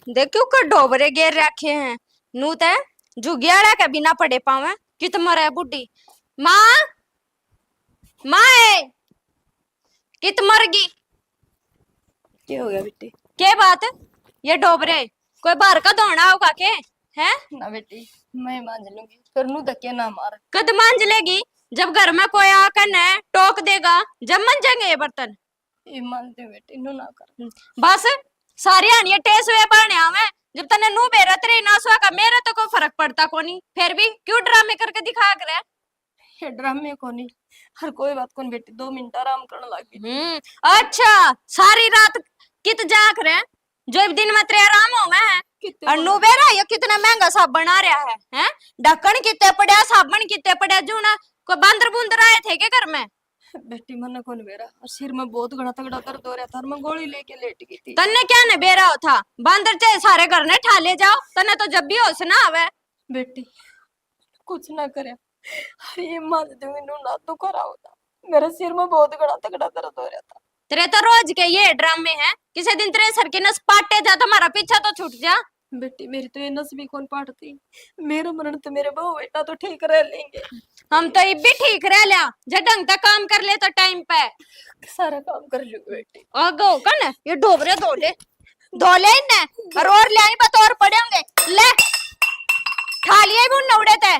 देखियो का डोबरे गेर रखे हैं। नू ते जुगियाड़ा के बिना पड़े पावे कित मरे बुड्ढी माँ। माँ है कित मर गई। क्या हो गया बेटी? के बात ये डोबरे कोई बाहर का धोना होगा के है। ना बेटी, मैं मान लूंगी पर नू धक्के ना मार। कद मांझ लेगी जब घर में कोई आकर न टोक देगा जब मंजेंगे ये बर्तन। ये मानते बेटी, नू ना कर। बस सारी आनिया टेस हुए पड़ने आवे जब तने नू बेरा तेरे नासवा का मेरे तो कोई फर्क पड़ता कोनी फिर भी क्यों ड्रामे करके दिखा करे। ये ड्रामे को नहीं, हर कोई बात को नहीं बेटी, 2 मिनट आराम करने लगी। अच्छा सारी रात कित जाग रहे जो दिन में तेरे आराम हो गए हैं। और नू बेरा ये कितना महंगा साबन आ रहा है हैं। ढक्कन कितने पड़ा साबन कितने पड़ा जूना कोई बंदर बुंदर आए थे के घर में। बेटी मन को नहीं बेरा और सिर में बहुत घना तगड़ा दर्द हो रहा था और मैं गोली लेके लेट गई थी। तन्ने क्या ने बेरा हो था बंदर चाहे सारे घर ने ठा ले जाओ तन्ने तो जब भी होश ना आवे। बेटी कुछ ना करे, ये मान दूंगी नू ना तो करा होता। मेरे सिर में बहुत घना तगड़ा दर्द हो रहा था। तेरे तो रोज के ये ड्रामे हैं किसी दिन तेरे सर की नस पाटे जा तो हमारा पीछा तो छूट जा। बेटी मेरी तो ये नस भी कौन पाटती, मेरा मरण तो मेरे बहू बेटा तो ठीक रह लेंगे। हम तो ये भी ठीक रह लिया जब ढंग का काम कर ले तो टाइम पे सारा काम कर लूंगी बेटी। आगो कन ये डोबरे धो ले इन्ने और ले आई बतौर पड़े होंगे ले ठा लिया भी उन्ने उड़े थे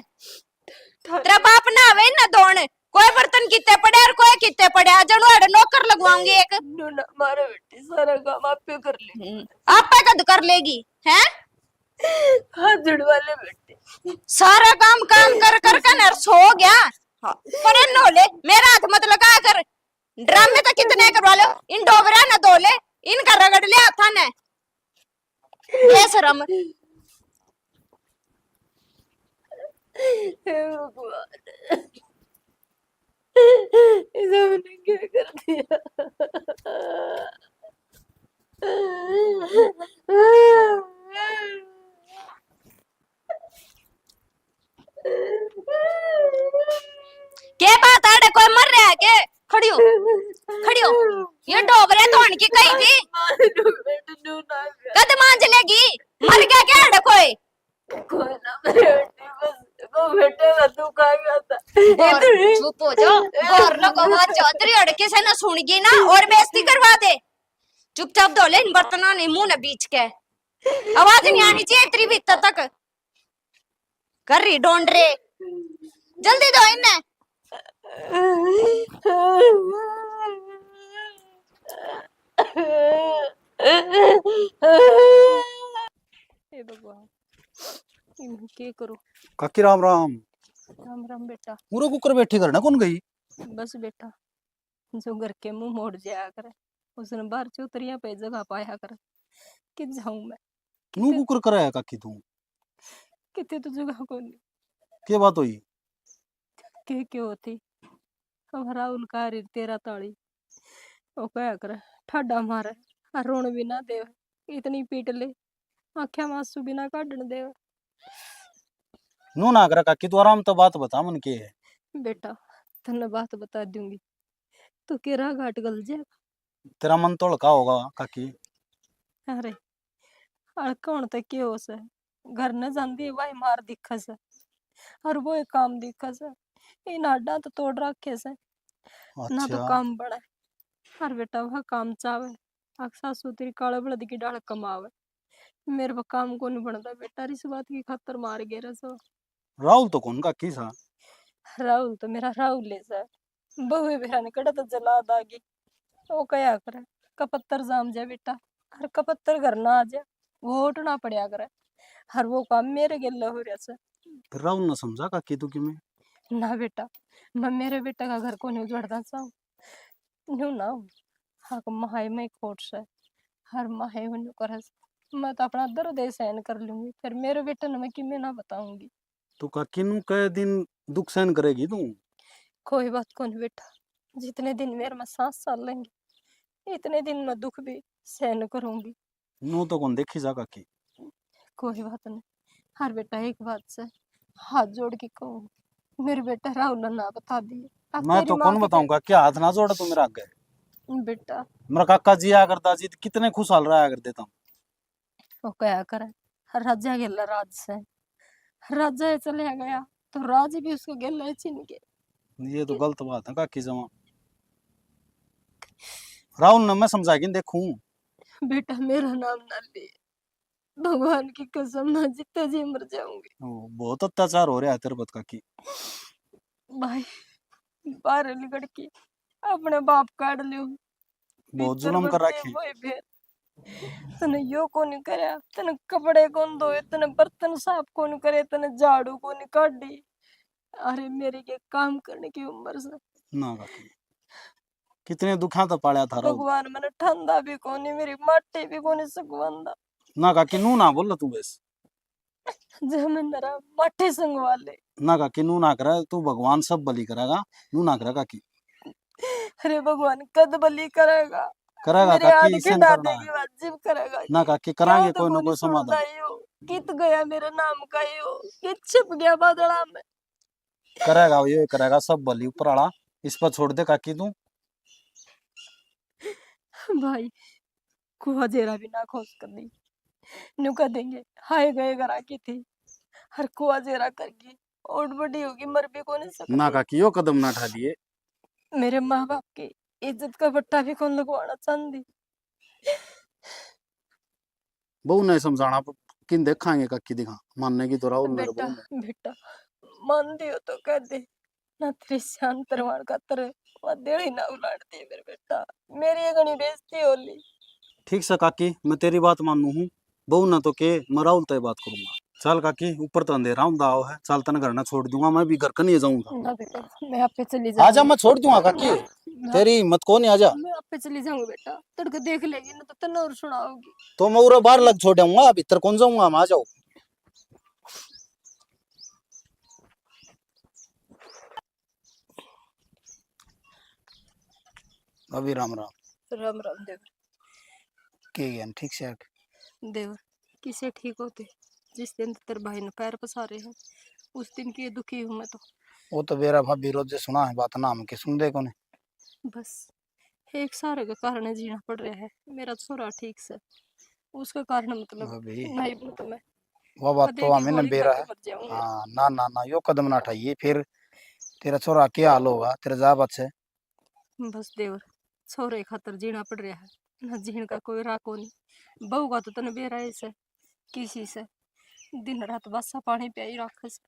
तेरा बाप ना आवे ना दोन कोई बर्तन कितने पड़े और कोई कितने पड़े आज नौकर लगवाऊंगी एक। ना मारो बेटी, सारा काम आप पे कर ले। आप पे कद कर लेगी हैं। हाथ जुड़वा ले बेटी। सारा काम काम कर कर कर नर्स हो गया पर नो ले मेरा हाथ मत लगा कर। ड्रामे तो कितने करवा लो इन डोबरा ना दो ले इनका रगड़ ले हाथा ने बेशरम। हे भगवान, इसे मैंने क्या कर दिया। के बात आड़े कोई मर रहा है के खड़ी हो ये डोबरे धोन की कही थी कद मांझ लेगी मर गया क्या आड़े कोई कोई ना मेरे बेटी, बस वो बेटे का दुख आ गया था। चुप हो जाओ और लोगों चौधरी अड़ किसी ने सुन गई ना और बेइज्जती करवा दे। चुपचाप धो ले इन बर्तनों ने मुंह ने बीच के आवाज नहीं आनी चाहिए तेरी भीतर तक कर रही ढूंढ रे जल्दी दो इन्हें। हे भगवान, मैं क्या करूं। काकी राम राम। राम राम बेटा। पूरा कुकर बैठी करना कौन गई। बस बेटा जो घर के मुंह मोड़ जाया करे उसने बाहर चौतरिया पे जगह पाया कर कि जाऊं मैं। तू कुकर कराया काकी तू कितने तो जगह को नहीं के बात हुई। के क्यों होती अब राहुल का तेरा ताड़ी वो क्या करे ठाडा मारे और रोन भी ना दे, इतनी पीट ले आख्या मासू बिना काटन दे। नू ना करा काकी तू आराम तो बात बता मन के है। बेटा तन्ने बात बता दूंगी तो केरा घाट गल जाएगा। तेरा मन तो हल्का होगा काकी। अरे कौन तक के हो से घर न जाती भाई मार दिखा से और वो एक काम दिखा से इन हड्डा तो तोड़ रखे से ना तो अच्छा काम बड़ा और बेटा वह काम चावे अक्सा सुतरी काले बलद की डाल कमावे मेरे वो काम को नहीं बनता बेटा इस बात की खातर मार गए रसो। राहुल तो कौन काकी सा। राहुल तो मेरा राहुल है सर बहु बेरा ने कड़ा तो जला दागी वो क्या करे कपत्तर जाम जा बेटा हर कपत्तर घर ना आ जा वो उठना पड़या करे हर वो काम मेरे गेला हो रहा से। फिर राहुल ने समझा काकी तू कि मैं ना बेटा मैं मेरे बेटा का घर को नहीं उजड़ना चाहूँ न्यू ना हाँ महाई में खोट से हर माहे न्यू कर मैं तो अपना दर्द सहन कर लूंगी फिर मेरे बेटे ने मैं किमें ना बताऊंगी। तो काकी नू कई दिन दुख सहन करेगी तू। कोई बात को नहीं बेटा, जितने दिन मेरे में सांस चल लेंगे इतने दिन मैं दुख भी सहन करूंगी। नू तो कौन देखी जा काकी। कोई बात नहीं हर बेटा एक बात से हाथ जोड़ के कहूँ मेरे बेटा राहुल ना बता दिए मैं तो कौन बताऊंगा क्या हाथ ना जोड़ तू मेरा आगे। बेटा मेरा काका जी आया करता जी कितने खुशहाल रहा करते तुम। वो क्या करे, राजा गेला राज से, राजा चले गया तो राज भी उसको गेला छीन के। ये तो गलत बात है काकी जमा। राहुल ने मैं समझा के देखूं। बेटा मेरा नाम ना ले, भगवान की कसम ना जितना जी मर जाऊंगी। बहुत अत्याचार हो रहा है तेरे पर काकी। भाई बाहर निकल के अपने बाप काट लियो, बहुत भीतर जुल्म कर बरते रखी। हुए फिर तने यो कोनी करया, तने कपड़े कौन धोए, तने बर्तन साफ कौन करे, तने झाड़ू कौन काटी। अरे मेरी के काम करने की उम्र से ना काकी कितने दुखा तो पाया था राहुल। भगवान मैंने ठंडा भी कोनी, मेरी माटी भी कोनी सुगवंदा। ना काकी नू ना बोल तू बस। जमींदारा माटी संगवा ले। ना काकी नू ना करे तू, भगवान सब बलि करेगा। नू ना करे काकी। अरे भगवान कद बलि करेगा, करेगा मेरे काकी, आद के इसे डाले करना है। की वाजिब करेगा ना कि काकी क्या करांगे तो कोई ना कोनी कोई सुनदा समाधान। यो, कित गया मेरा नाम का यो, कि छिप गया बादला में। करेगा ये करेगा सब बलि ऊपर आला। इस पर छोड़ दे काकी तू। भाई कुआ जेरा भी ना खोस कर दी, नु कह देंगे हाय गए घर की थी, हर कुआ जेरा करके और बड़ी होगी मर भी को नहीं ना सकती। काकी यो कदम ना उठा दिए। मेरे माँ बाप की इज्जत का बट्टा भी कौन लगवाना चाहती। बहू ने समझाना किन देखाएंगे काकी दिखा मानने की तो राहुल ने बेटा बहू ने। बेटा मानती हो तो कह दे, ना तेरे शान तरवान का तर वह देड़ी ना उलाट दी मेरे बेटा, मेरी ये घनी बेइज्जती होली। ठीक से काकी मैं तेरी बात मानू हूँ। बहू ना तो के मैं राहुल तय बात करूंगा। चल काकी ऊपर तो अंधेरा हूँ दाव है। चल तन घर ना छोड़ दूंगा, मैं भी घर का नहीं जाऊंगा। ना बेटा मैं आप पे चली आजा जाऊंगी। मैं छोड़ दूंगा काकी। तेरी हिम्मत को नहीं आजा। मैं आप पे चली जाऊंगी बेटा, तड़के देख लेगी ना तो तन्ने और सुनाओगी। तो मैं उरे बाहर लग छोड़ूंगा, भीतर कौन जाऊंगा मैं। आ जाओ। अभी राम राम। राम राम देवर। के ज्ञान ठीक से आके। देवर किसे ठीक होते, जिस दिन तेरे भाई ने पैर पसारे हैं उस दिन की दुखी हूं मैं तो। वो तो बेरा भाभी रोज सुना है बात नाम के सुन दे कोने। बस एक सारे के कारण जीना पड़ रहा है, मेरा छोरा ठीक से उसका कारण मतलब भाभी नहीं तो मैं वो बात तो हदे की हमें न गोली खा बेरा के है। मर जाऊंगी। हाँ ना ना ना यो कदम ना उठाइए फिर। तेरा छोरा क्या हाल होगा तेरा जा बच्चे। बस देवर छोरे खातर जीना पड़ रहा है, ना जीण का कोई राको नहीं। बहू का तो तने बेरा से किसी से दिन रात बसा पानी पियाई राखस।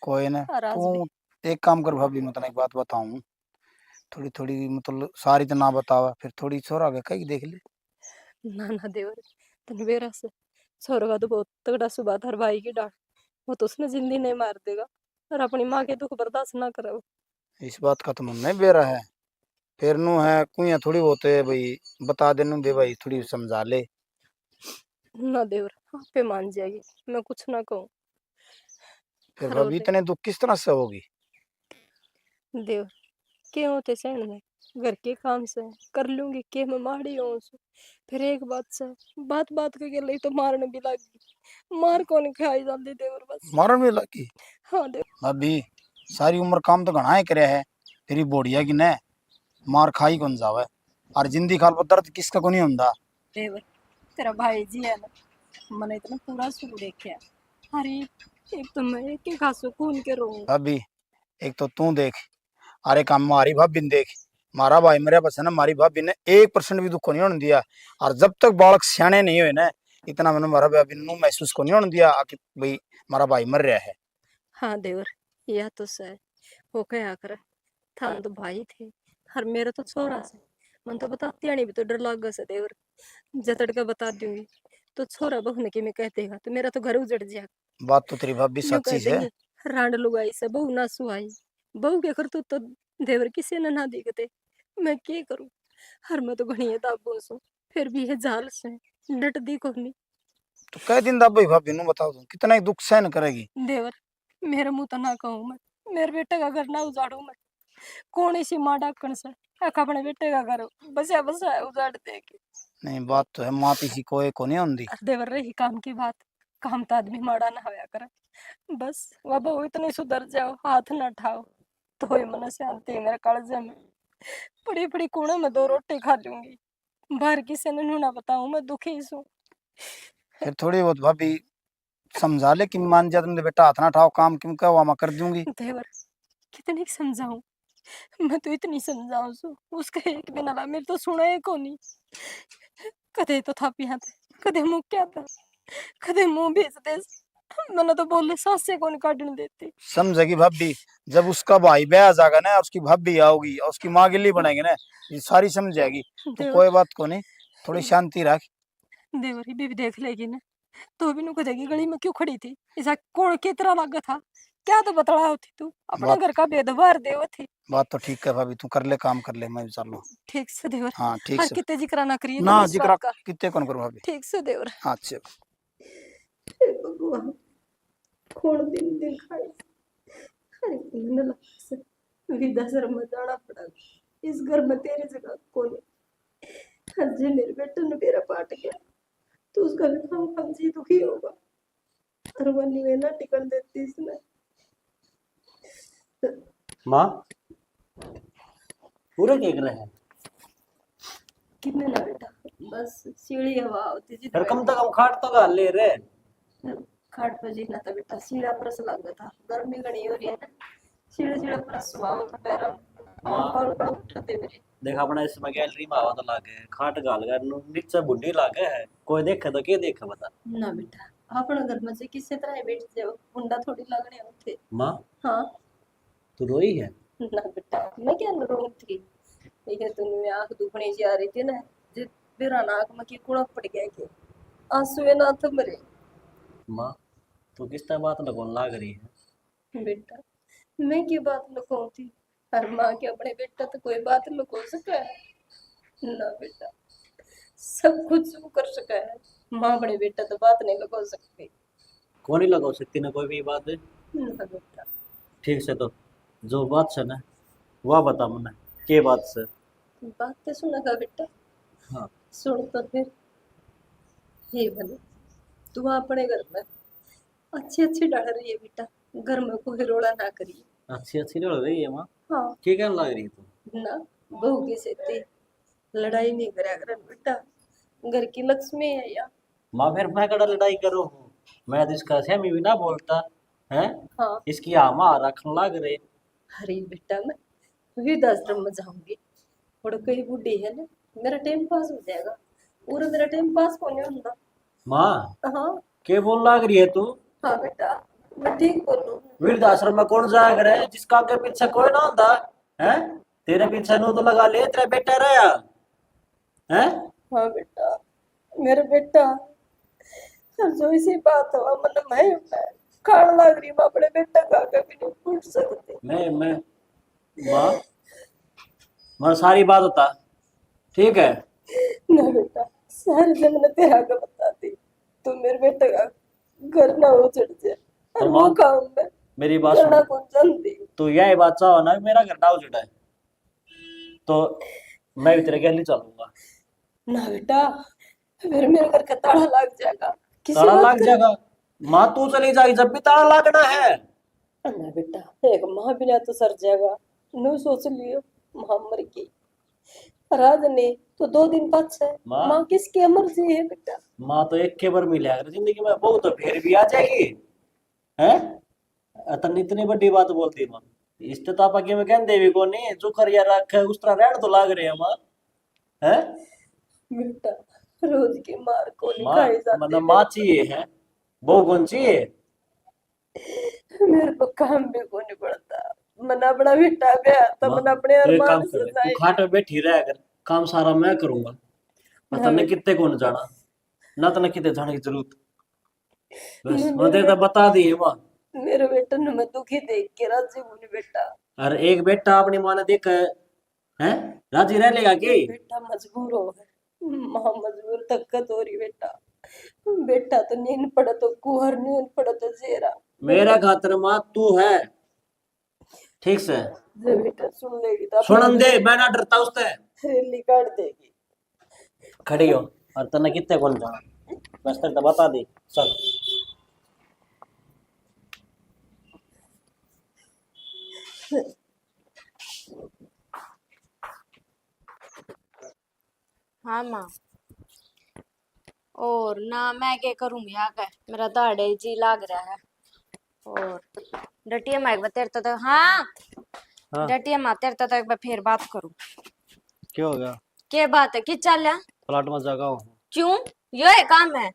कोई ना और तू आज भी एक काम कर भाभी, मैं तने एक बात बताऊं। थोड़ी थोड़ी मतलब सारी तो ना बतावा, फिर थोड़ी छोरा के कहीं देख ले। ना ना देवर तने बेरा से छोरा का तो बहुत तगड़ा सुबह था भाई की डांट, वो तो उसने जिंदगी नहीं मार देगा और अपनी माँ के दुख बर्दाश्त ना करे। इस बात का तो मन नहीं बेरा है। फिर नु है कुया थोड़ी बहुत है भाई। बता देनु दे भाई, थोड़ी समझा ले। ना देवर आप पे मान जाएगी, मैं कुछ ना कहूँ। फिर हर भाभी होते इतने दुख किस तरह से होगी। देवर के होते सहन में घर के काम से कर लूंगी के मैं माड़ी हूँ उसको। फिर एक बात से बात बात के गई तो मारने भी लगी, मार कौन खाई जाती देवर बस। मरण भी लगी। हाँ देवर। भाभी सारी उम्र काम तो घना ही करे है, तेरी बोड़िया की न मार खाई कौन जावे। और जिंदगी खाल पर दर्द किसका को नहीं होता। देवर तेरा भाई जी है ना, मैंने इतना पूरा सुख देखा। अरे एक तो मैं एक ही खासो खून के रहूं। भाभी एक तो तू देख, अरे काम मारी भाभी ने देख। मारा भाई मेरे पास है ना, मारी भाभी ने 1% भी दुख को नहीं होने दिया। और जब तक बालक सियाने नहीं हुए ना, इतना मैंने मारा भाभी ने महसूस को नहीं होने दिया कि भाई मारा भाई मर रहा है। हाँ देवर यह तो सही हो क्या करे, थान तो भाई थे हर मेरा तो छोरा से। मन तो बताती आनी भी तो डर लग से देवर, जतड़ का बता दूंगी तो छोरा बहू ने कि मैं कह देगा तो मेरा तो घर उजड़ जाएगा। बात तो तेरी भाभी यूं कह सच्ची है। देंगे रांड लुगाई से बहू ना सुहाई, बहू के कर तो देवर किसी ने ना दिखते, मैं क्या करूं। हर मैं तो घनी दाबो सो फिर भी है जाल से डट दी को नहीं। तो कह दिन दा भाई भाभी नु बताओ तुम कितना ही दुख सहन करेगी। देवर मेरे मुंह तो ना कहूं मैं, मेरे बेटे का घर ना उजाड़ू मैं। कौन इसी माँ डाकण से अपने बेटे का घर बसा बसा उजाड़ देगी। नहीं बात तो है, माँ तीसी कोई को नहीं होती। देवर रही काम की बात, काम तो आदमी माड़ा ना होया करे। बस वह बहू इतनी सुधर जाओ हाथ ना उठाओ तो ही मन शांति है मेरे कालजे में। पड़ी पड़ी कूड़े में 2 रोटी खा लूंगी, बाहर किसी ने ना बताऊं मैं दुखी सू। फिर थोड़ी बहुत भाभी समझा ले कि मान जा तुमने बेटा हाथ ना उठाओ काम क्यों क्या हुआ मैं कर दूंगी। देवर कितनी समझाऊं, मैं तो इतनी समझाऊं सु उसका एक दिन अला मेरे तो सुना है कोनी। कदे तो था पिया थे, कदे मुंह क्या था, कदे मुंह भेज दे। मैंने तो बोले सांस से कौन काटने देती। समझेगी भाभी, जब उसका भाई ब्याह आ जाएगा ना और उसकी भाभी आओगी और उसकी माँ गिल्ली बनाएंगे ना, ये सारी समझ जाएगी। तो देवर कोई बात को नहीं, थोड़ी शांति रख। देवर ही भी देख लेगी ना, तो भी नु कहेगी गली में क्यों खड़ी थी, ऐसा कौन के तरह लगा था, क्या तो बतला होती तू अपना बात घर का बेदबार देव थी। बात तो ठीक है भाभी, तू कर ले काम कर ले, मैं भी चल रहा हूँ। ठीक से देवर, हाँ ठीक हर से। कितने जिक्र ना करिए ना तुम इस जिक्र बात का। कितने कौन करूँ भाभी। ठीक से देवर। हाँ अच्छा। हे भगवान, कौन दिन दिन खाए, अरे पुण्य लग से विदा शर्म जाना पड़ा। इस घर में तेरी जगह कौन है, जे मेरे बेटे ने मेरा पाट गया तो उसका भी हम जी दुखी होगा। और वो निवेना टिकन देती इसने। माँ पूरा केक रहे हैं कितने ना बेटा, बस सीढ़ी हवा होती जी फिर कम से कम खाट तो गा ले रे। खाट पर जीना था बेटा, सीढ़ा परस लग था, गर्मी घनी हो रही है ना, सीढ़े सीढ़े परस वाव पैरा और उठते मेरे। देख अपना इसमें गैलरी में आवा तो लागे है, खाट गाल गया नीचे बुढ़ी लागे है, कोई देखे तो के देखे बता। ना बेटा, अपना घर में से किसी तरह बैठ जाओ, मुंडा थोड़ी लगने होते। माँ हाँ तू रोई है? ना बेटा, मैं क्या रोई थी, ये तूने आंख दुखनी सी आ रही थी ना, जे मेरा नाक में की कुड़ा पड़ गया के आंसू ना तो मरे। माँ तू किस तरह बात लगन लाग रही है? बेटा मैं की बात लुकाऊं थी, हर माँ के अपने बेटा तो कोई बात लुको सका है ना बेटा, सब कुछ वो कर सका है, माँ अपने बेटा तो बात नहीं लुको सकती। कौन ही लगा सकती ना कोई भी बात है। ना बेटा, ठीक से तो जो बात है ना वह बता मने के बात से। बात तो सुनेगा बेटा। हाँ सुन तो फिर, हे भले तू अपने घर में अच्छी अच्छी डाल रही है बेटा, घर में कोई रोड़ा ना करिए। अच्छी अच्छी लड़ रही है माँ, हाँ क्या कहने लग रही है तू? ना, बहू की सेती लड़ाई नहीं करा कर बेटा, घर की लक्ष्मी है या। माँ फिर मैं कड़ा लड़ाई करूँ, मैं तो इसका सहमी भी ना बोलता है। हाँ इसकी आमा रखने लग रहे। अरे बेटा मैं वृद्धाश्रम में जाऊंगी, और कई बूढ़ी है ना, मेरा टाइम पास हो जाएगा, पूरा मेरा टाइम पास होने होगा। माँ हाँ के बोल लग रही है तू? हाँ बेटा, मैं ठीक बोलूँ। वृद्धाश्रम में कौन जाया करे जिसका आगे पीछे कोई ना होता है? तेरे पीछे नू तो लगा ले, तेरा बेटा रहा है। हाँ बेटा, मेरा बेटा, जो इसी बात हुआ मन मैं खान लग रही, मैं अपने बेटा का कभी नहीं भूल सकती। मैं माँ मैं सारी बात होता ठीक है। ना बेटा, सारी जमीन तेरा का बताती, तू मेरे बेटे का घर ना उजड़ जाए, और वो माँ, काम में मेरी बात करना सुन, कौन जानती। तू यही बात चाहो ना मेरा घर डाउ जुड़ा है तो मैं भी तेरे गैली चलूंगा। ना बेटा, फिर मेरे घर का ताला लग जाएगा, किसी ताला बात लग का जाएगा? माँ तू चली जाएगी जब भी ताला लगना है। ना बेटा, एक माँ बिना तो सर जाएगा, नो सोच लियो, माँ मर गई, राज ने तो 2 दिन पाछे, माँ माँ किसकी मर्जी है बेटा। माँ तो एक के बार मिले अगर जिंदगी में बहू तो फिर भी आ जाएगी है। अतन इतनी बड़ी बात बोलती माँ, इससे तो आप आगे में कहते भी को नहीं जो कर यार रख है उस तरह रहन तो लाग रहे हैं माँ है। बेटा रोज की मार को नहीं माँ खाई जाती मतलब माँ चाहिए है, बहू कौन चाहिए? मेरे को काम भी को नहीं पड़ता, मन अपना बेटा ब्याह तो माँ मन अपने तो एक काम अरमान कर, से तू जाए। खाट में बैठी रह कर, काम सारा मैं करूंगा, पता ना नहीं बेटा, कितने कौन जाना ना तो कितने जाने की जरूरत। बस मैं मुझे तो बता दी है माँ। मेरे बेटे ने मैं दुखी देख के राजी हूँ नहीं बेटा। अरे एक बेटा अपनी माँ ने देखा है राजी रह लेगा कि? बेटा मजबूर हो गए, माँ मजबूर तकत हो रही बेटा, बेटा तो नींद पड़ा तो कुहर, नींद पड़ा तो जेरा। मेरा खातर माँ तू है ठीक से। जे बेटा सुन लेगी तो अपना सुनन दे, मैं ना डरता उससे। रैली काट देगी। खड़ी हो और तने कितने कौन जाना बस तेरे तो बता दी चल। हाँ माँ, और ना मैं क्या करूंगी आगे, मेरा तो अड़े जी लाग रहा है। और डटिया मैं एक बार तेरे तो हाँ हाँ डटिया मैं तेरे तो एक बार फिर बात करूं। क्या हो गया? क्या बात है कि चल है? प्लाट में जगह हूँ। क्यों? ये काम है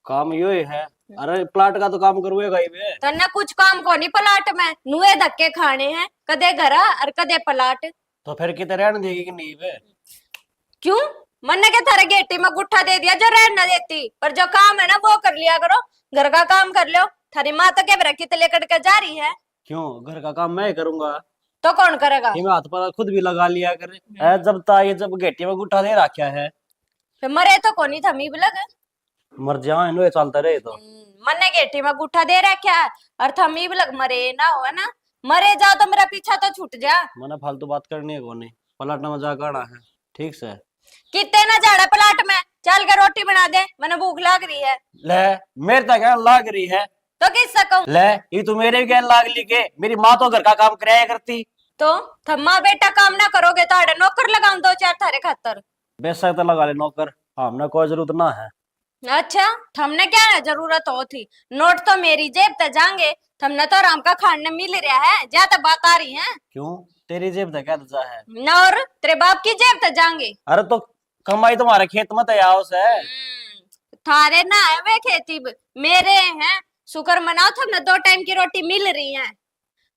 काम यो ही है। अरे प्लाट का तो काम करूएगा ही बे। तन्ने कुछ काम को नहीं पलाट में नुए धक्के खाने हैं, कदे घरा और कदे पलाट। तो फिर कितने रहने देगी कि नहीं बे? क्यों? मन्ने के थारे गेटी में गुट्ठा दे दिया जो रहने न देती, पर जो काम है ना वो कर लिया करो, घर का काम कर लो। थारी माँ तो क्या कित लेकर के जा रही है? क्यों, घर का काम मैं ही करूंगा। तो कौन करेगा? कि मैं हाथ पर खुद भी लगा लिया करे है, जब ता ये जब गेटी में गुट्ठा दे रखा है। फिर मरे तो कोनी थमी भी लगे। मर जाओ इनो ये चलता रहे तो। मन्ने गेटी में गुट्ठा दे रखा है और थमी भी लग मरे ना हो ना, मरे जाओ तो मेरा पीछा तो छूट जा। मैंने फालतू बात करनी है कोनी, पलट में जा आना है। ठीक से कितने ना जाड़ा पलाट में, चल के रोटी बना दे, मैंने भूख लग रही है। ले, मेरे तक कहने लाग रही है। तो किस सकूं? ले, ये तो मेरे भी कहने लाग ली के मेरी माँ तो घर का काम कराया करती। तो थम्मा बेटा काम ना करोगे तो आड़े नौकर लगाऊं दो चार थारे खातर। बेशक तो लगा ले नौकर, हमने कोई जरूरत ना है। अच्छा, थमने क्या है जरूरत हो थी? नोट तो मेरी जेब तक जाएंगे, थमने तो आराम का खाने मिल रहा है, ज्यादा बात आ रही है। क्यों, तेरी जेब तक क्या जा है? न और तेरे बाप की जेब तक जाएंगे। अरे तो कमाई तुम्हारे खेत में तैयार से है। थारे ना है वे खेती मेरे हैं, शुक्र मनाओ थमने 2 टाइम की रोटी मिल रही है।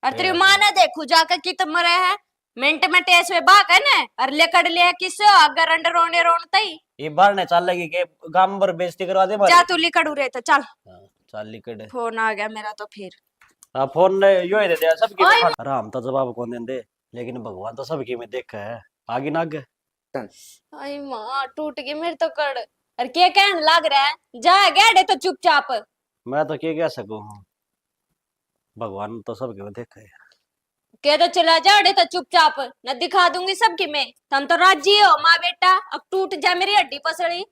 और तेरी माँ ने देखू जाकर कित मरे है, मिनट में टेस में बाक है ना, और लेकर ले किससे अगर अंडर रोने रोनता ही ये बार ने चल लगी के गांव पर बेइज्जती करवा दे जा तू लिकड़ू रहे तो चल। चल लिकड़। फोन आ गया मेरा तो फिर। फोन ने यो ही दे दिया सबकी। ओए। अरे हम तो जवाब कौन देंदे, लेकिन भगवान तो सबकी में देखा है, आगे ना आगे। आई माँ टूट गई मेरे तो कड़। और क्या कहने लग रहा है, जा गया तो चुपचाप। मैं तो क्या कह सकूं, भगवान तो सबके में देखा है। कह तो चला जा अड़े तो चुपचाप, न दिखा दूंगी सबकी मैं, तुम तो राजी हो माँ बेटा, अब टूट जा मेरी हड्डी पसड़ी।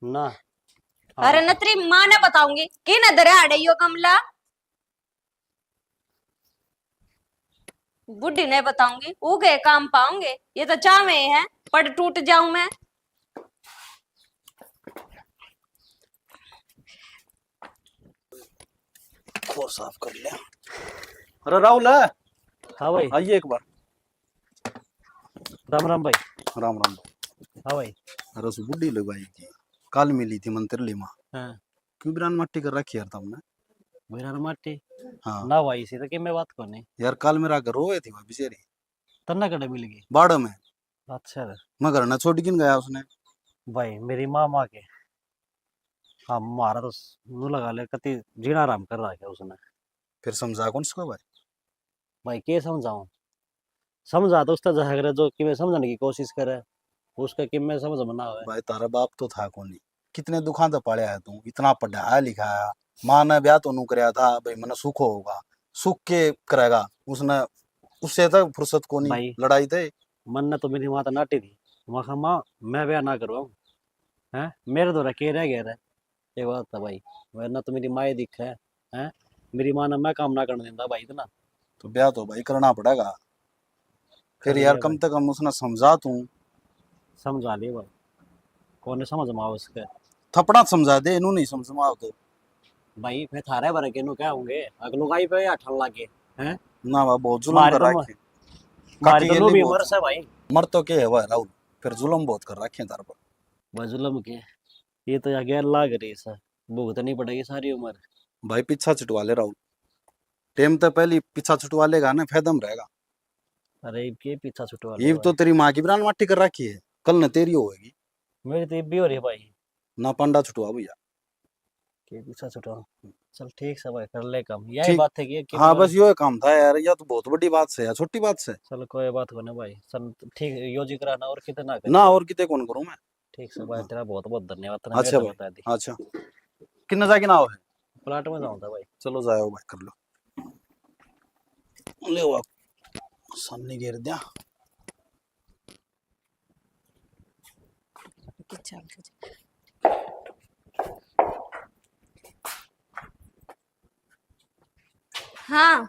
ना अरे न तेरी माँ ने बताऊंगी कि न दरे अड़े यो कमला, बुढ़ी ने बताऊंगी, उगे काम पाऊंगे, ये तो चावे है पड़ टूट जाऊं मैं। खोर साफ कर लिया। अरे राहुल है? हाँ भाई। आइए एक बार। राम राम भाई। राम राम। हाँ भाई। अरे उस बुढ़ी लगाई थी, कल मिली थी मंत्री माँ। हाँ। क्यों बिरान मट्टी कर रखी यार तुमने? बिरान मट्टी? हाँ ना भाई इसी तो कि मैं बात करनी यार, कल मेरा घर रोए थी वह बेचारी, तन्ना कड़े मिल गई बाड़ में। अच्छा मैं घर न छोड़ किन गया उसने। भाई मेरी माँ के हाँ मारा तो नू लगा ले कति जीना आराम कर रहा है उसने। फिर समझा कौन इसको भाई? भाई के समझाऊं, समझा तो उसका जहर जो कि मैं समझने की कोशिश करे, उसका कि मैं समझ में ना आवे। भाई तारा बाप तो था कौन नहीं, कितने दुखान से पढ़ा है तू, इतना पढ़ाया लिखाया, माँ ने ब्याह तो नू कराया था भाई, मैंने सुख होगा, सुख के करेगा उसने, उससे तक फुर्सत को नहीं भाई लड़ाई थे। मन ने तो मेरी माँ तो नाटी थी, वहाँ माँ मैं ब्याह ना करवाऊं है, मेरे द्वारा के रह गया रहे ये बात था भाई, वरना तो मेरी माँ दिख है, मेरी माँ ने मैं काम ना करने देता भाई इतना। तो ब्याह तो भाई करना पड़ेगा फिर यार, कम से कम उसने समझा तू। समझा लिए भाई, कौन समझ में आओ उसके। थपड़ा समझा दे, इन्हों नहीं समझ में आओ तो भाई फिर थारे बारे के नु क्या होंगे, अगलो गाई पे या ठल लागे हैं ना बा, बहुत जुल्म कर रखे। मारी काकी तो भी बहुत- मर से भाई। मर तो के है वह राहुल, फिर जुल्म बहुत कर रखे हैं तार पर। बजुलम के ये तो आगे लाग रही सर, भुगतनी पड़ेगी सारी उम्र। भाई पीछा छुटवा ले राहुल, टेम तो पहले पीछा छुटवा लेगा ना, फायदम रहेगा। अरे के पीछा छुटवा ये तो तेरी माँ की ब्रान माटी कर रखी है, कल न तेरी होगी। मेरी तो भी हो रही है भाई, ना पंडा छुटवा भैया। के पीछा छुटवा। चल ठीक से भाई कर ले काम, यही ठीक। बात है कि हाँ बस यो काम था यार, यह तो बहुत बड़ी बात से यार, छोटी बात से चल कोई बात को नहीं भाई, चल ठीक योजी कराना और कितना कर ना, और कितने कौन करूँ मैं। ठीक से भाई, तेरा बहुत बहुत धन्यवाद, तूने अच्छा मेरे को भाई, बता दी। अच्छा किन्ना जाके ना हो है। प्लाट में जाऊँ था भाई। चलो जाओ भाई, कर लो ले वो सामने घेर दिया। हाँ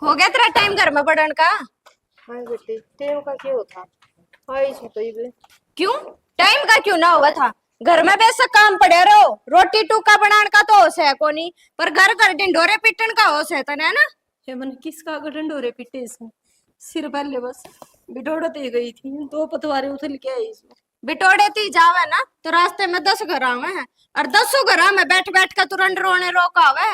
हो गया तेरा टाइम घर में पढ़ने का? हाँ बेटे, तेरे का क्या होता? हाँ इस तो ये क्यों टाइम का क्यों ना हुआ था? घर में बेशक काम पड़े रहो, रोटी टूका बनाने का तो होश है कोनी, पर घर घर ढिंडोरे पीटन का होश है तने ना। ये मन किसका गठन डोरे पिटे इसमें सिर पहले बस बिटोड़ दे गई थी, 2 पतवारे उथल के आई इसमें। बिटोड़े ती जावे ना तो रास्ते में 10 घर आवे हैं, और 10 घर में बैठ बैठ कर तुरंत रोने रोक आवे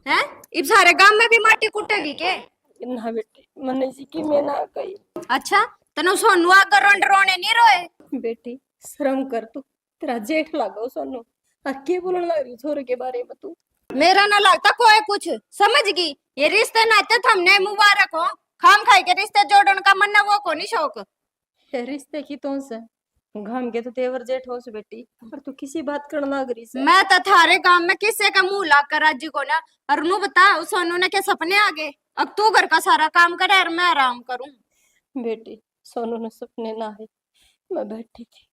हैं। इब सारे गांव में भी माटी कुटेगी के? ना बेटी मन की मैं ना कही। अच्छा तनु सोनू आकर रोंड रोने नहीं रोए? बेटी शर्म कर तू, तेरा जेठ लागो सोनू, और के बोलने लग रही छोरे के बारे में तू। मेरा ना लगता कोई कुछ समझ गई, ये रिश्ते नाते थमने मुबारक हो, खाम खाई के रिश्ते जोड़न का मन वो को नहीं शौक। ये रिश्ते की तो से घाम के तो तेवर जेठ हो से बेटी, पर तू किसी बात करना लग रही से। मैं तो थारे गांव में किससे का मुंह ला कर राजी को ना, और नू बता उस सोनू ने के सपने आगे, अब तू घर का सारा काम करे और मैं आराम करूं। बेटी सोनू ने सपने ना है, मैं बैठी थी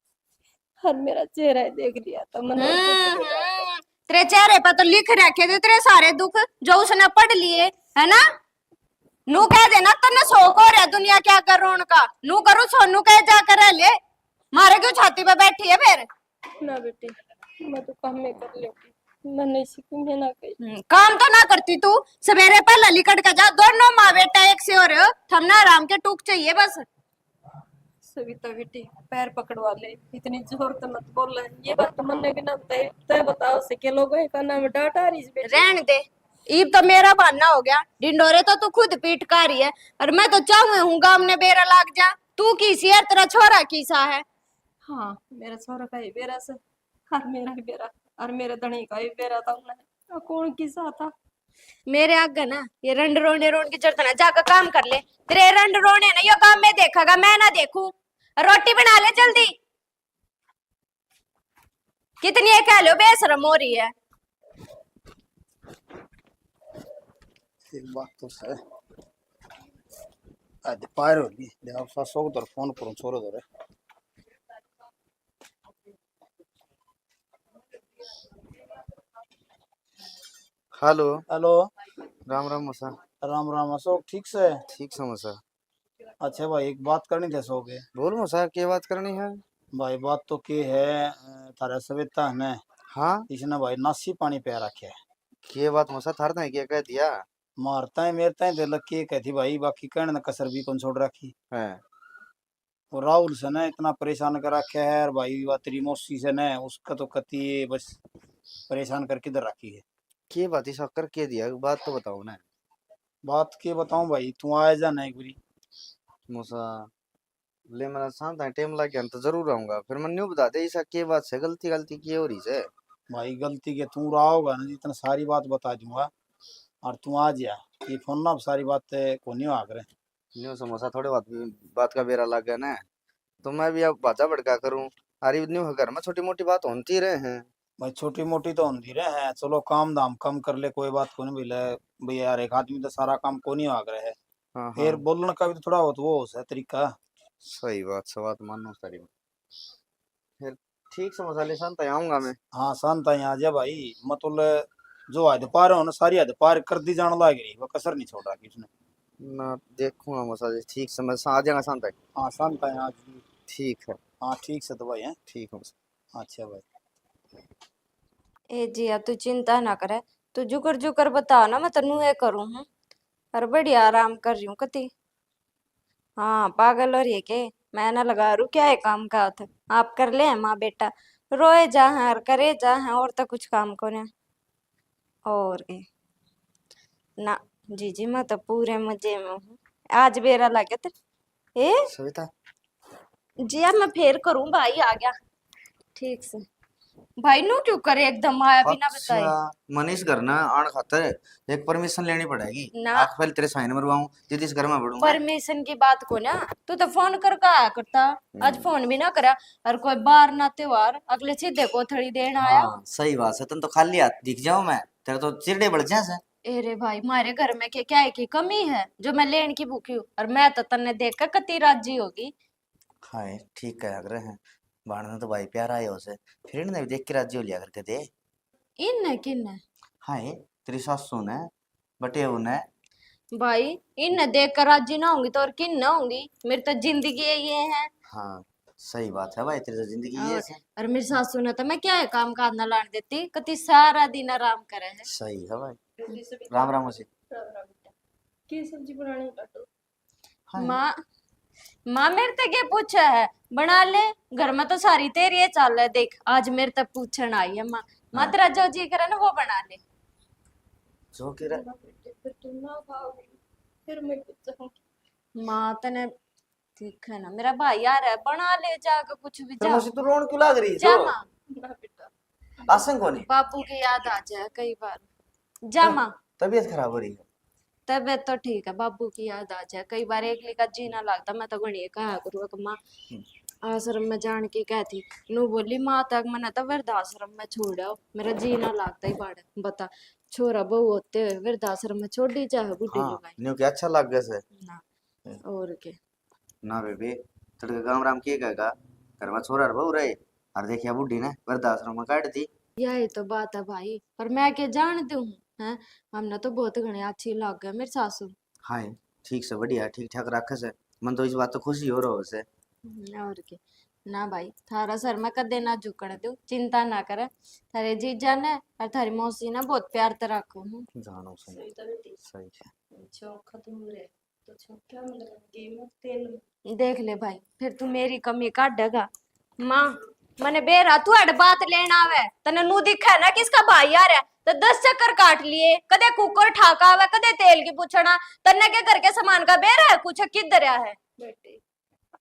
और मेरा चेहरा देख लिया तो मन तेरे चेहरे पर तो लिख रखे थे तेरे सारे दुख जो उसने पढ़ लिए है ना। नू कह देना तन्ने शौक हो रहा दुनिया क्या कर रोन का, नू करू सोनू कह जाकर रह ले, मारे क्यों छाती पे बैठी है फिर? ना बेटी मैं तो काम में कर लेती, मैं नहीं सीखूं मैं ना कही। काम तो ना करती तू, सवेरे पहले लिकट के जा, दोनों माँ बेटा एक से हो रहे हो, थमना आराम के टूक चाहिए बस। सविता बेटी पैर पकड़वा ले, इतनी जोर तो मत बोल रहा है, ये बात तो मनने के ना तय तय बताओ से के लोग का नाम डांट आ रही है बेटी। रहने दे, ईब तो मेरा बहाना हो गया, ढिंडोरे तो तू खुद पीट का रही है, और मैं तो चाहूँ हूँ गांव में बेरा लाग जा, तू किसी है तेरा छोरा किसा है। हाँ मेरा छोरा का ही बेरा से, और मेरा ही बेरा, और मेरे धनी का ही बेरा था उन्हें, कौन किसा था। मेरे आगे ना ये रंड रोने रोन की जरूरत ना, जाकर काम कर ले, तेरे रंड रोने ना यो काम में देखेगा मैं ना देखूं, रोटी बना ले जल्दी। कितनी है कह लो बेशरम हो रही है। एक बात तो है आज पार होली ले आप सासो को फोन करूं छोरो दरे। हेलो। हेलो राम राम मसा। राम राम अशोक ठीक से? ठीक से मसा। अच्छा भाई एक बात करनी थी अशोक के। बोल मसा क्या बात करनी है? भाई बात तो के है थारा सविता है ने हाँ इसने भाई नासी पानी पे रखे है। क्या बात मसा थार था क्या कह दिया? मारता है मेरता है दिल के कहती भाई बाकी कहने न कसर भी कौन छोड़ रखी है। और राहुल से ना इतना परेशान कर रखा है, और भाई वह तेरी मौसी से न उसका तो कति बस परेशान करके इधर रखी है। क्या बात ही कर के दिया, बात तो बताओ ना। बात के बताऊं भाई, तू आए जा ना एक बारी। मसा ले मेरा शाम था टाइम लग गया तो जरूर आऊंगा, फिर मैं न्यू बता दे ऐसा क्या बात है, गलती गलती की हो रही है। भाई गलती के तू रहा होगा ना जितना सारी बात बता दूंगा, और तू आ जा, ये फोन ना सारी बात को नहीं आ करे। न्यू समोसा थोड़े बात का बेरा लग गया ना, तो मैं भी अब बाजा भड़का करूं। अरे न्यू घर में छोटी मोटी बात होती रहे हैं। भाई छोटी मोटी तो होती रहे हैं, चलो काम दाम कम कर ले कोई बात को नहीं मिले भाई, यार एक आदमी तो सारा काम को नहीं आ रहा है। हाँ फिर हाँ बोलने का भी तो थोड़ा बहुत वो है तरीका। सही बात सवात मानो सारी बात। फिर ठीक समोसा ले शाम तक आऊंगा मैं। हाँ शांत है आ जा भाई, मतलब जो हद पार हो ना सारी हद पार कर दी जाने लग रही, वो कसर नहीं छोड़ रहा किसने। ना देखूंगा मसा ठीक से मैं आ जाऊंगा शाम तक। हाँ शांत है आज। ठीक है। हाँ ठीक से तो भाई है। ठीक है मसा। अच्छा भाई। ए जी अब तू चिंता ना करे, तू जुकर जुकर बता ना मैं तनु ये करूं हूं, और बढ़िया आराम कर रही हूँ कति। हाँ पागल हो रही है के, मैं ना लगा रू क्या है काम का होता, आप कर ले माँ बेटा, रोए जा हैं और करे जा हैं, और तो कुछ काम को नहीं। और के ना जी जी मैं तो पूरे मजे में हूँ, आज बेरा लगे तो ए सविता जी अब मैं फेर करूं, भाई आ गया ठीक से। भाई नु क्यों करे एकदम आया बिना बताए? अच्छा मनीष घर ना आन खातर एक परमिशन लेनी पड़ेगी ना। आप पहले तेरे साइन मरवाऊं जिस घर में बढ़ूंगा। परमिशन की बात को ना, तू तो फोन कर का आया करता, आज फोन भी ना करा, और कोई बार ना त्योहार अगले सीधे कोथड़ी देन आया। हाँ सही बात है, तुम तो खाली हाथ दिख जाऊं मैं, तेरा तो चिरडे बढ़ जाए। अरे भाई मारे घर में क्या है की कमी है जो मैं लेने की भूखी हूँ, और मैं तो तन्ने देख कर कती राजी होगी। हाँ ठीक कह रहे हैं, बाण तो भाई प्यार आए उसे, फिर इन्हें भी देख के राजी हो लिया करके दे। इन किन हाँ तेरी सासू ने बटे ने। भाई इन देख कर राजी ना होंगी तो और किन ना होंगी, मेरी तो जिंदगी ये है। हाँ सही बात है भाई, तेरी तो जिंदगी ये और है। और मेरी सासू ने तो मैं क्या है काम का ना लाने देती, कति सारा दिन आराम करे है। सही है भाई। जल्दी से राम राम उसे। राम राम बेटा, की सब्जी बनानी है? हाँ माँ माँ मेरे तक ये पूछा है बना ले, घर में तो सारी तेरी ये चाल है, देख आज मेरे तक पूछन आई है माँ। माँ हाँ। तेरा जो जी करे ना वो बना ले। जो कह रहा बेटे फिर तुम ना खाओगी, फिर मैं पूछूंगी। माँ तने ठीक है ना, मेरा भाई आ रहा है, बना ले जाकर कुछ भी फिर जा। मुझे तो रोन क्यों लाग रही है जा जो? माँ, ना बेटा, आसन को नहीं। बापू की याद आ जाए कई बार। जा माँ, तबीयत खराब हो रही है। तबीयत तो ठीक है, बाबू की याद आ जाए कई बार, एकली का जीना लगता। मैं तो घणी कहा करूँ कि माँ आश्रम में जान के कहती नू बोली माँ तक मैंने तो वृद्धाश्रम में छोड़ा, मेरा जीना लगता ही बाड़ बता। छोरा बहू होते हुए वृद्धाश्रम में छोड़ दी चाहे बुढ़ी हाँ लुगाई न्यू क्या अच्छा लग गया से। ना, और के ना बेबे, तड़के गाँव राम किए कहेगा घर में छोरा बहु रहे और देखिया बुढ़ी ने वृद्धाश्रम में काट दी। यही तो बात है भाई, पर मैं क्या जानती हूँ हैं, हमने तो बहुत घनी अच्छी लग गए मेरी सासू। हाँ ठीक से बढ़िया ठीक ठाक रखे से, मन तो इस बात तो खुशी हो रहा से। और के ना भाई, थारा सर में कदे ना झुकने दो, चिंता ना करे। थारे जीजा ने और थारी मौसी ने बहुत प्यार से रखो हूँ। जानो सही। सही था बेटी, सही है। चौक खत्म हो रहे तो चौक क्या मिलेगा, गेम में तेल में। देख ले भाई, फिर तू मेरी कमी काटेगा। माँ मैंने बेरा तू अड़ बात लेना आवे, तने नू दिखा है ना किसका भाई आ रहा है, तो 10 चक्कर काट लिए, कदे कुकर ठाका आवे कदे तेल की पूछना। तन्ने के घर के सामान का बेरा है कुछ किधर है। बेटी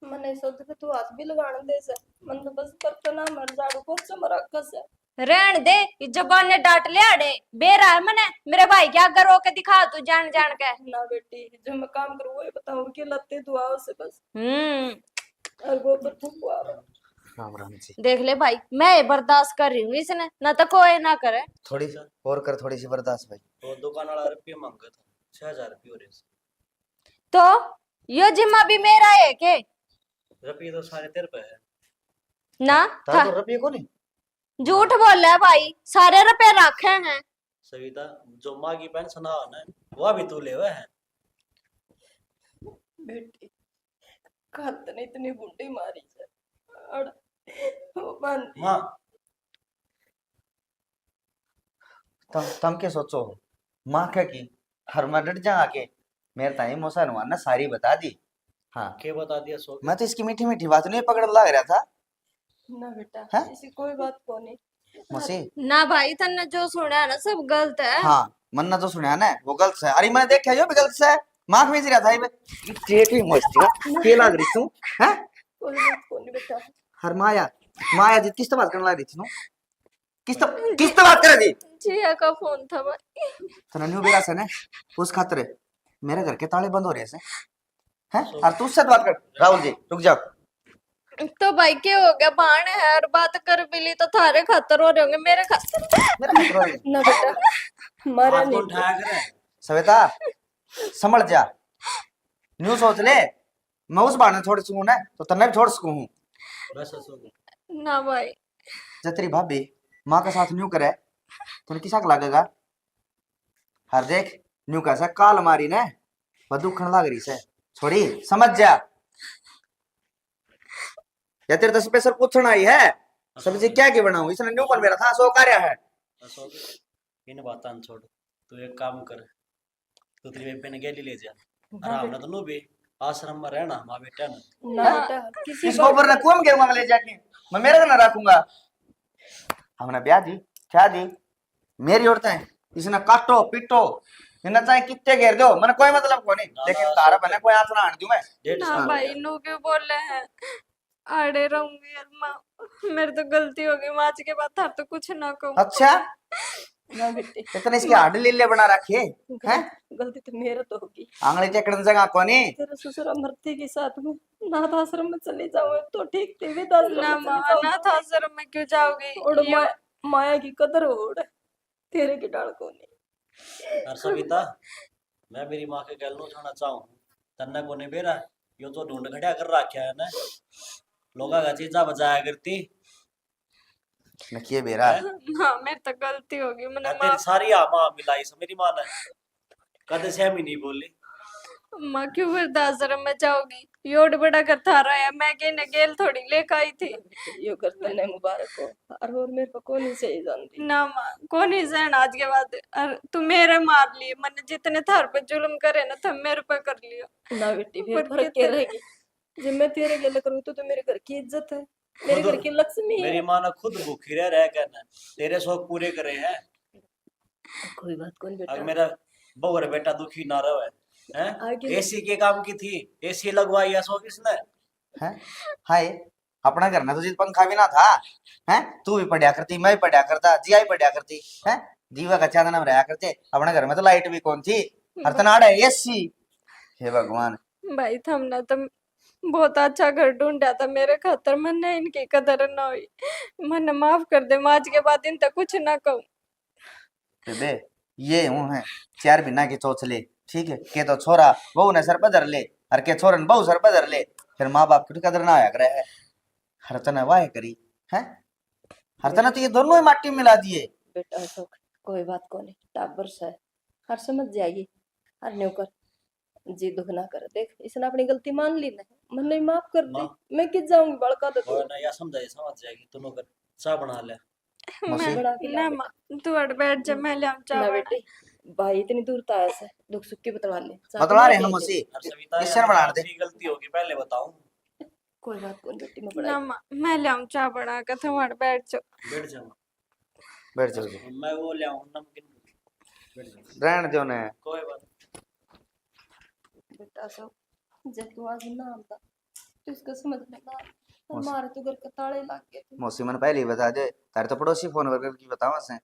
मैंने सोचा कि तू हाथ भी लगाने दे से, मन तो बस करता ना मर झाड़ू पोछा मराकस है। रहन दे, इस जबान ने डांट ले अड़े, बेरा है मैंने मेरे भाई क्या करो के दिखा तू जान जान के। ना बेटी, जो मैं काम करूँ वही बताऊँ कि लत्ते दुआओं से बस, हम्म, और वो पर तुम राम राम जी। देख ले भाई मैं ये बर्दाश्त कर रही हूँ, इसने ना तो कोई ना करे। थोड़ी और कर, थोड़ी सी बर्दाश्त भाई। तो दुकान वाला रुपये मांगा था, 6,000 रुपये हो रहे तो यो जिम्मा भी मेरा है के रुपये, तो सारे तेरे पे है। ना तार तो रुपये को नहीं। झूठ बोल रहा है भाई, सारे रुपए रखे हैं। सविता जो माँ की पेंशन आ ना वो भी तू ले हुए है। बेटी खात ने इतनी गुंडी मारी है और वो बंद माँ तम के सोचो हो माँ क्या की हर मैं डट जा आके मेरे ताई मोसा नुआन ने सारी बता दी। हाँ के बता दिया सो मैं तो इसकी मीठी मीठी बात नहीं पकड़ लग रहा था। ना बेटा, हैं? ऐसी कोई बात को नहीं। मसी ना भाई तन्ने जो सुना है ना सब गलत है। हाँ मन्ना जो सुना ना वो गलत है। अरे मैं देखा जो भी गलत है माँ भेज रहा था ये की मस्ती का के लग रही तू हैं। कोई बात को नहीं बेटा। हर माया माया जी किस तो बात करने लग रही थी तू, किस तो बात कर रही थी। जिया का फोन था भाई। तो न्यू बेरा से ना उस खातिर मेरे घर के ताले बंद हो रहे से हैं। और तू उससे बात कर। राहुल जी रुक जाओ। तो भाई क्या हो गया, बाण है और बात कर बिली तो थारे खातर हो रहे होंगे, मेरे खातर मेरा खातिर हो रही है। ना बेटा मारा हाथ नहीं कौन उठाया करे। सविता समझ जा, न्यू सोच ले मैं उस बार थोड़ी सकूं ना तो तन्ने भी छोड़ सकूं हूं। बस सो ना भाई। जब तेरी भाभी माँ का साथ न्यू करे तो किसा का लगेगा। हर देख न्यू कैसा काल मारी ने बदुखन लाग रही से छोड़ी समझ जा। या तेरे तो स्पेशल पूछना आई है सब्जी क्या की बनाऊं, इसने न्यू पर मेरा था सो कार्य है। सो इन बातां छोड़, तू एक काम कर, तू तेरी बेबे ने गेली ले जा आराम ना, तो भी आश्रम में रहना माँ बेटा ने। ना बेटा, किसी इस गोबर ने कुम गेऊंगा मैं ले जाके, मैं मेरे को ना रखूंगा। हमने ब्याह दी क्या दी मेरी औरतें, इसने काटो पीटो इन्हें चाहे कितने घेर दो मैंने कोई मतलब को नहीं, लेकिन तारा बने कोई आंसू ना आने दूं मैं। डेढ़ ना साल भाई नू क्यों बोल रहे हैं, आड़े रहूंगी यार माँ, मेरे तो गलती हो गई माँ, आज के बाद थार तो कुछ ना कहूँ। अच्छा ना बेटी, इतने इसके हाड लीले बना रखे हैं। गलती तो मेरा तो होगी। आंगली टेकड़न जगह कोनी तेरे ससुर मरते के साथ में नाथ आश्रम में चले जाओ तो ठीक थी, वृद्धाश्रम ना में माँ चले जाओ अनाथ आश्रम में क्यों जाओगी। और माया की कदर हो तेरे की डाल को नहीं। और सविता मैं मेरी माँ के गल नु उठाना चाहूँ, तन्ने को ने बेरा यो तो ढूंढ खड़ा कर रखा है ना, लोगा का चीजा बजाया करती नकिए बेरा हाँ मेरे तो गलती होगी, मैंने मैं तेरी सारी माँ मिलाई से मेरी माँ ने कदे से हम ही नहीं बोली। माँ क्यों वृद्धाश्रम में जाओगी? योड बड़ा कर थारा है, मैं के न गेल थोड़ी लेकर आई थी। यो करते ने मुबारक हो। और मेरे को कौन ही सही जानती। ना माँ कौन ही सहन आज के बाद। और तू मेरे मार लिए, मैंने जितने थार पे जुल्म करे ना तुम मेरे पे कर लियो। ना बेटी फिर पर फर्क कितने- क्या रहेगी? जब मैं तेरे गले करूँ तो मेरे घर की इज्जत है, मेरे घर की लक्ष्मी मेरी है। माँ ने खुद भूखी रह करना तेरे शौक पूरे करे हैं। कोई बात कौन अगर बेटा। मेरा बहू और बेटा दुखी ना रहे हैं आगे एसी के काम की थी, एसी लगवाई है सो किसने? हैं हाय अपना घर में तो जिस पंखा भी ना था। हैं तू भी पढ़िया करती, मैं भी पढ़िया करता, जिया भी पढ़िया करती। हैं जीवा का चादर में रहा करते। अपने घर में तो लाइट भी कौन थी, हर तनाड़ा एसी। हे भगवान। भाई थमना तुम बहुत अच्छा घर ढूंढा था मेरे खातर, मैंने इनकी कदर ना हुई, मैंने माफ कर दे। मैं आज के बाद इन तक कुछ ना कहूँ। बेबे ये हूँ है चार बिना की चोचले, ठीक है के तो छोरा बहू ने सर पर धर ले, और के छोरन बहू सर पर धर ले, फिर माँ बाप की कदर ना आया करे है। हर तना वाह करी है, हर तना तो ये दोनों ही माटी में मिला दिए। बेटा अशोक कोई बात को नहीं, टाबर सा है, हर समझ जाएगी। हर न्यू कर जी दुख ना कर। देख इसने अपनी गलती मान ली ना, मन नहीं माफ कर दी। माँ। मैं किस जाऊंगी बड़का तो तू और ना या समझ जाएगी तुम लोग चाय बना ले। मौसी बड़ा के ना ला माँ तू अड़ बैठ जा, मैं ले आऊं ना चावल। बेटी। भाई इतनी दूर तो आया से दुख सुख के बतला ले। चाय बतला रहे बना हैं के मौसी, और सविता किससे यार बना दे। मेरी गलती होगी पहले बताऊं। कोई बात कौन बेटी मैं ना बड़ा। माँ मैं ले आऊं चाय बना कर, तुम अड़ बैठ जाओ। बैठ जा माँ। बैठ जाओ जी, मैं वो ले आऊं नमकीन। बैठ जा रहने दो ने। कोई बात। बेटा अशोक जब तू आज ना आता तो इसका समझ लेना, हमारे तो घर के ताले लग गए थे। मौसी मन पहले ही बता दे, तारे तो पड़ोसी फोन करके की बतावा से।